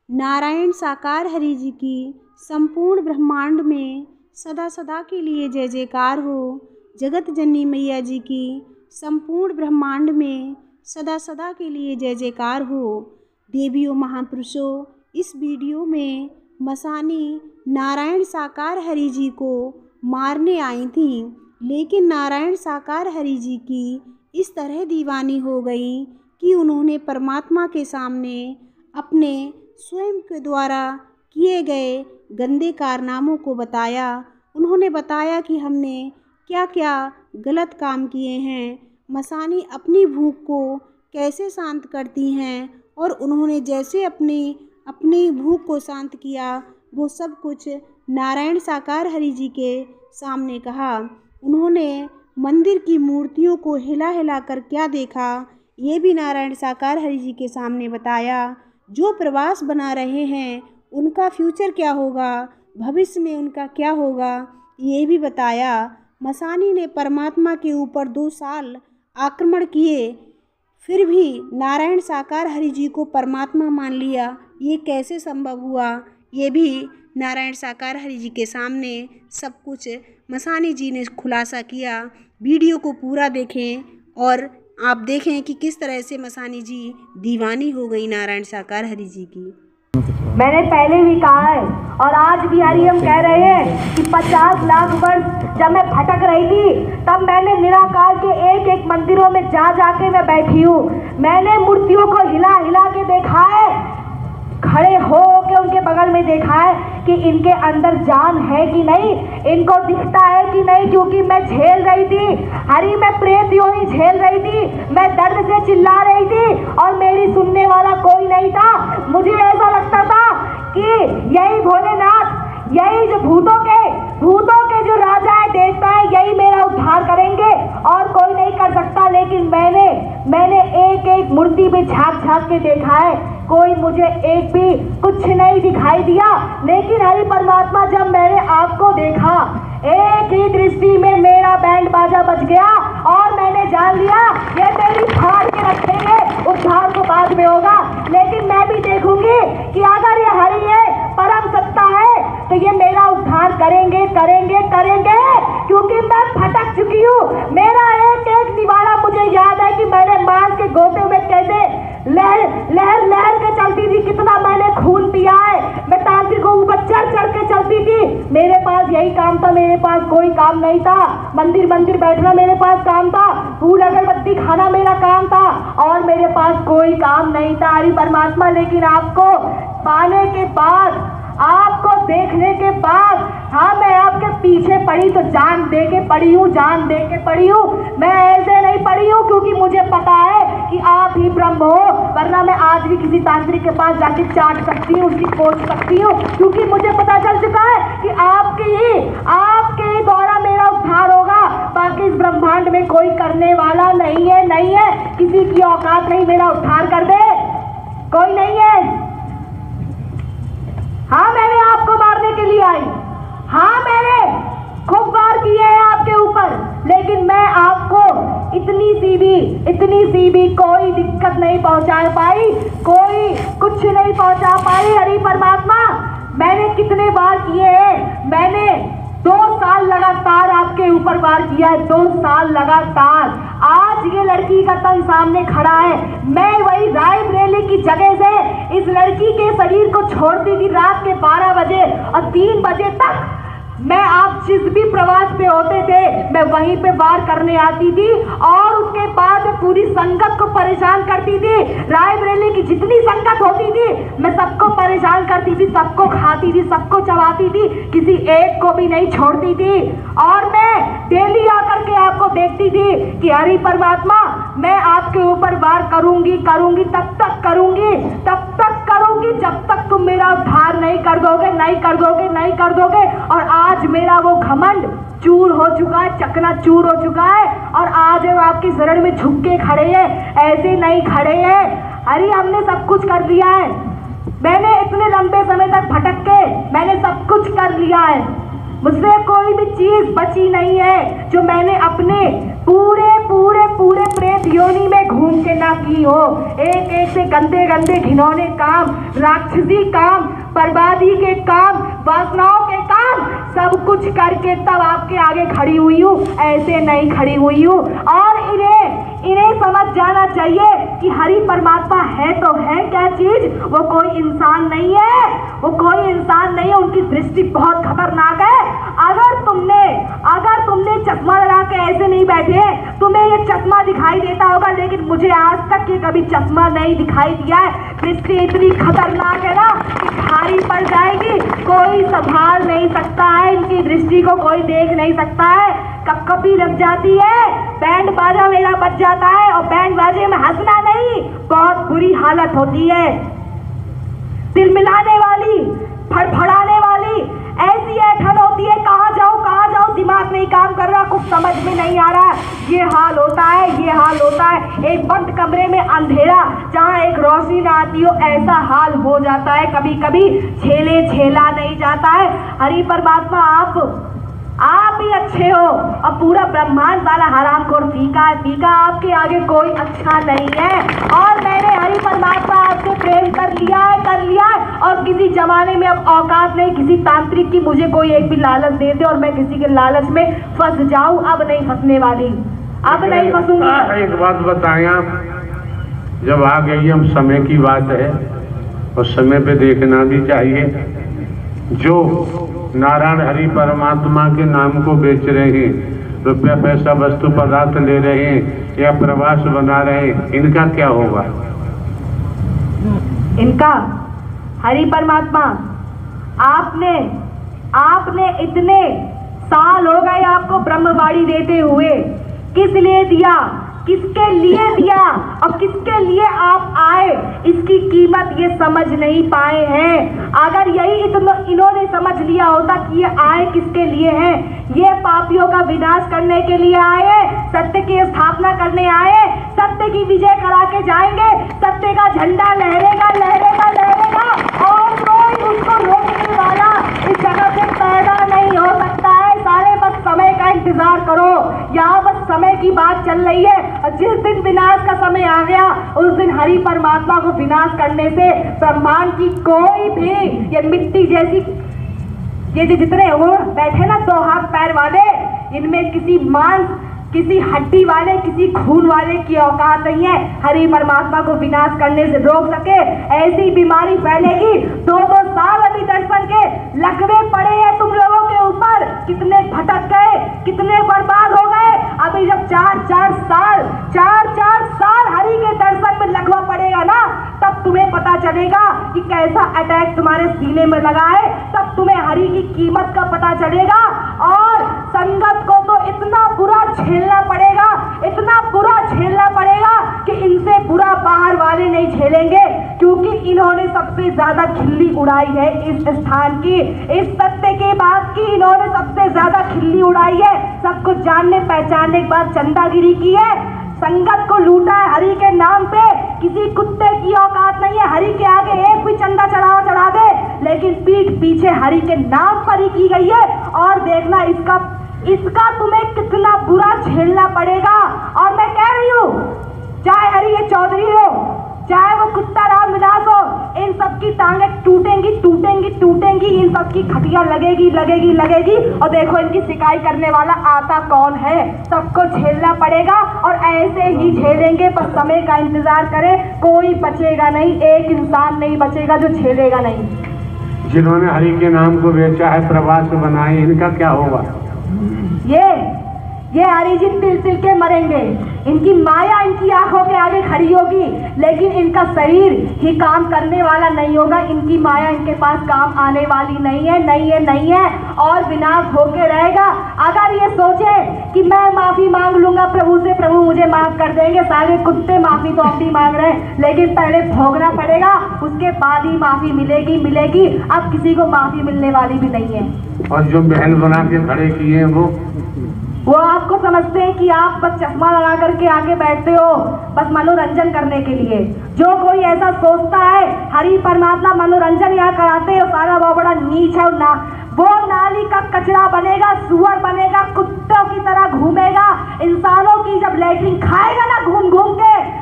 नारायण साकार हरि जी की संपूर्ण ब्रह्मांड में सदा सदा के लिए जय जयकार हो। जगत जननी मैया जी की संपूर्ण ब्रह्मांड में सदा सदा के लिए जय जयकार हो। देवियों महापुरुषों, इस वीडियो में मसानी नारायण साकार हरि जी को मारने आई थी, लेकिन नारायण साकार हरि जी की इस तरह दीवानी हो गई कि उन्होंने परमात्मा के सामने अपने स्वयं के द्वारा किए गए गंदे कारनामों को बताया। उन्होंने बताया कि हमने क्या क्या गलत काम किए हैं, मसानी अपनी भूख को कैसे शांत करती हैं, और उन्होंने जैसे अपनी भूख को शांत किया वो सब कुछ नारायण साकार हरि जी के सामने कहा। उन्होंने मंदिर की मूर्तियों को हिला हिला कर क्या देखा, ये भी नारायण साकार हरि जी के सामने बताया। जो प्रवास बना रहे हैं उनका फ्यूचर क्या होगा, भविष्य में उनका क्या होगा, ये भी बताया। मसानी ने परमात्मा के ऊपर 2 साल आक्रमण किए, फिर भी नारायण साकार हरि जी को परमात्मा मान लिया। ये कैसे संभव हुआ, ये भी नारायण साकार हरि जी के सामने सब कुछ मसानी जी ने खुलासा किया। वीडियो को पूरा देखें और आप देखें कि किस तरह से मसानी जी दीवानी हो गई नारायण साकार हरि जी की। मैंने पहले भी कहा है और आज भी हरिओम कह रहे हैं कि 50 लाख वर्ष जब मैं भटक रही थी तब मैंने निराकार के एक एक मंदिरों में जाके मैं बैठी हूँ। मैंने मूर्तियों को हिला हिला के देखा है, खड़े हो के उनके बगल में देखा है कि इनके अंदर जान है कि नहीं, इनको दिखता है कि नहीं, क्योंकि मैं झेल रही थी। हरी मैं प्रेत योनि झेल रही थी, मैं दर्द से चिल्ला रही थी और मेरी सुनने वाला कोई नहीं था। मुझे ऐसा लगता था कि यही भोलेनाथ, यही जो भूतों के जो राजा है, देवता है, यही मेरा उद्धार करेंगे और कोई नहीं कर सकता। लेकिन मैंने एक एक मूर्ति में झांक के देखा है, कोई मुझे एक भी कुछ नहीं दिखाई दिया। लेकिन हरि परमात्मा, जब मैंने आपको देखा, एक ही दृष्टि में मेरा बैंड बाजा बज गया और मैंने जान लिया ये मेरी फाड़ के रखेंगे, उद्धार तो बाद में होगा। लेकिन मैं भी देखूंगी कि अगर ये हरि है, परम सत्ता है, तो ये मेरा उद्धार करेंगे, क्योंकि मैं भटक चुकी हूँ। मेरा एक एक निवाला मुझे याद है कि मैंने मांस के गोते में कैसे लहर के चलती थी, कितना मैंने खून पिया है। मैं तांत्रिक को ऊपर चढ़ के चलती थी। मेरे पास यही काम था, मेरे पास कोई काम नहीं था। मंदिर बैठना मेरे पास काम था, फूल अगरबत्ती खाना मेरा काम था और मेरे पास कोई काम नहीं था हरि परमात्मा। लेकिन आपको पाने के बाद, आपको देखने के बाद, हाँ, मैं आपके पीछे पड़ी तो जान दे के पड़ी हूँ। मैं ऐसे नहीं पड़ी हूँ क्योंकि मुझे पता है कि आप ही ब्रह्म हो, वरना मैं आज भी किसी तांत्रिक के पास जाके चाट सकती हूँ, उसकी खोज सकती हूँ, क्योंकि मुझे पता चल चुका है कि आपके ही द्वारा मेरा उद्धार होगा। बाकी इस ब्रह्मांड में कोई करने वाला नहीं है, किसी की औकात नहीं मेरा उद्धार कर दे, कोई नहीं है। हाँ, मैंने आपको मारने के लिए आई, हाँ, मैंने खूब वार किए हैं आपके ऊपर, लेकिन मैं आपको इतनी सी भी कोई दिक्कत नहीं पहुंचा पाई, कोई कुछ नहीं पहुंचा पाई हरि परमात्मा। मैंने कितने वार किए हैं, मैंने 2 साल लगातार आपके ऊपर वार किया है, 2 साल लगातार। आज ये लड़की का तन सामने खड़ा है, मैं वही रायबरेली की जगह से इस लड़की के शरीर को छोड़ती थी रात के 12 बजे और 3 बजे तक मैं, आप जिस भी प्रवास पे होते थे, मैं वहीं पे वार करने आती थी और उसके बाद पूरी संगत को परेशान करती थी। रायबरेली की जितनी संगत होती थी मैं सबको परेशान करती थी, सबको खाती थी, सबको चबाती थी, किसी एक को भी नहीं छोड़ती थी। और मैं डेली आकर के आपको देखती थी कि हरि परमात्मा, मैं आपके ऊपर वार करूंगी, तब तक करूंगी जब तक तुम मेरा उद्धार नहीं कर दोगे। और आज मेरा वो घमंड चूर हो चुका है, चकनाचूर हो चुका है और आज हम आपकी शरण में झुक के खड़े हैं, ऐसे नहीं खड़े हैं। अरे हमने सब कुछ कर लिया है, मैंने इतने लंबे समय तक भटक के मैंने सब कुछ कर लिया है, मुझसे कोई भी चीज बची नहीं है जो मैंने अपने पूरे पूरे पूरे प्रेत योनि में घूम के ना की हो। एक एक से गंदे गंदे घिनौने काम, राक्षसी काम, बर्बादी के काम, वासनाओं के काम, सब कुछ करके तब आपके आगे खड़ी हुई हूँ, ऐसे नहीं खड़ी हुई हूँ। और इन्हें समझ जाना चाहिए कि हरि परमात्मा है तो है क्या चीज, वो कोई इंसान नहीं है, वो कोई इंसान नहीं है। उनकी दृष्टि बहुत खतरनाक है। अगर तुमने चश्मा लगा के ऐसे नहीं बैठे, तुम्हें ये चश्मा दिखाई देता होगा, लेकिन मुझे आज तक ये कभी चश्मा नहीं दिखाई दिया है। दृष्टि इतनी खतरनाक है ना कि भारी पड़ जाएगी, कोई संभाल नहीं सकता है, इनकी दृष्टि को कोई देख नहीं सकता है। कपकपी लग जाती है, बैंड बाजा मेरा बज जाता है, और बैंड बाजे में हंसना नहीं, बहुत बुरी हालत होती है। दिल मिलाने वाली, फड़फड़ाने वाली ऐसी ऐठन होती है, कहाँ जाऊँ, दिमाग नहीं काम कर रहा, कुछ समझ में नहीं आ रहा। ये हाल होता है। एक बंद कमरे में अंधेरा, जहाँ एक रोशनी ना आती हो, ऐसा हाल हो जाता है। कभी कभी झेला नहीं जाता है। हरि परमात्मा आप ही अच्छे हो, और पूरा ब्रह्मांड वाला हरामखोर फीका, आपके आगे कोई अच्छा नहीं है। और मैंने हरि परमात्मा आपसे प्रेम कर लिया है, और किसी जमाने में अब औकात नहीं किसी तांत्रिक की मुझे कोई एक भी लालच दे दे और मैं किसी के लालच में फंस जाऊं। अब नहीं फंसने वाली, अब नहीं फंसूंगी। एक बात बताएं आप, जब आ गई हम समय की बात है, और समय पे देखना भी चाहिए। जो नारायण हरि परमात्मा के नाम को बेच रहे हैं, रुपया पैसा वस्तु पदार्थ ले रहे हैं या प्रवास बना रहे हैं, इनका क्या होगा? इनका हरि परमात्मा, आपने इतने साल हो गए आपको ब्रह्मवाणी देते हुए, किस लिए दिया, किसके लिए दिया और किसके लिए आप आए, इसकी कीमत ये समझ नहीं पाए हैं। अगर यही इन्होंने समझ लिया होता कि ये आए किसके लिए हैं, ये पापियों का विनाश करने के लिए आए, सत्य की स्थापना करने आए, सत्य की विजय करा के जाएंगे। सत्य का झंडा लहरेगा और कोई उसको रोकने वाला इस जगह से पैदा नहीं हो सकता है। सारे बस समय का इंतजार करो, यहाँ बस समय की बात चल रही है। जिस दिन विनाश का समय आ गया, उस दिन हरि परमात्मा को विनाश करने से ब्रह्मांड की कोई भी, ये मिट्टी जैसी, ये जितने वो बैठे ना 2 हाथ पैर वाले, इनमें किसी मांस, किसी हड्डी वाले, किसी खून वाले की औकात नहीं है हरि परमात्मा को विनाश करने से रोक सके। ऐसी बीमारी फैलेगी, 2-2 साल अभी दर्शन के लकवे पड़े हैं तुम लोगों के ऊपर, कितने भटक गए, कितने बर्बाद हो गए। अभी जब 4-4 साल हरि के दर्शन में लगवा पड़ेगा ना, तब तुम्हें पता चलेगा कि कैसा अटैक तुम्हारे सीने में लगा है, तब तुम्हें हरि की कीमत का पता चलेगा। और संगत को तो इतना बुरा झेलना पड़ेगा कि इनसे बुरा बाहर वाले नहीं झेलेंगे, क्योंकि इन्होंने सबसे ज्यादा खिल्ली उड़ाई है इस स्थान की, इस सत्य की बात की इन्होंने सबसे ज्यादा खिल्ली उड़ाई है। सब कुछ जानने पहचानने के बाद चंदागिरी की है, संगत को लूटा है हरि के नाम पे। किसी कुत्ते की औकात नहीं है हरि के आगे एक भी चंदा चढ़ा दे, लेकिन पीठ पीछे हरि के नाम पर ही की गई है। और देखना इसका तुम्हें कितना बुरा झेलना पड़ेगा। और मैं कह रही हूँ, चाहे हरि ये चौधरी हो, चाहे वो कुत्ता राम विलास हो, इन सबकी टांगे टूटेंगी, इन सबकी खटिया लगेगी। और देखो इनकी शिकायत करने वाला आता कौन है, सबको झेलना पड़ेगा और ऐसे ही झेलेंगे। बस समय का इंतजार करें, कोई बचेगा नहीं, एक इंसान नहीं बचेगा जो झेलेगा नहीं। जिन्होंने हरि के नाम को बेचा है, प्रवास बनाए, इनका क्या होगा? ये हरि जी तिल के मरेंगे। इनकी माया इनकी आंखों के आगे खड़ी होगी, लेकिन इनका शरीर ही काम करने वाला नहीं होगा। इनकी माया इनके पास काम आने वाली नहीं है और विनाश होके रहेगा। अगर ये सोचे कि मैं माफी मांग लूंगा प्रभु से, प्रभु मुझे माफ कर देंगे, सारे कुत्ते माफी तो अपनी मांग रहे हैं, लेकिन पहले भोगना पड़ेगा, उसके बाद ही माफी मिलेगी। अब किसी को माफी मिलने वाली भी नहीं है। और जो महल बना के खड़े किए हैं वो आपको समझते हैं कि आप बस चश्मा लगा करके आके बैठते हो बस मनोरंजन करने के लिए। जो कोई ऐसा सोचता है हरि परमात्मा मनोरंजन यहाँ कराते हैं, सारा बहुत बड़ा नीच है, वो नाली का कचरा बनेगा, सुअर बनेगा, कुत्तों की तरह घूमेगा, इंसानों की जब लैट्रिन खाएगा ना घूम घूम के,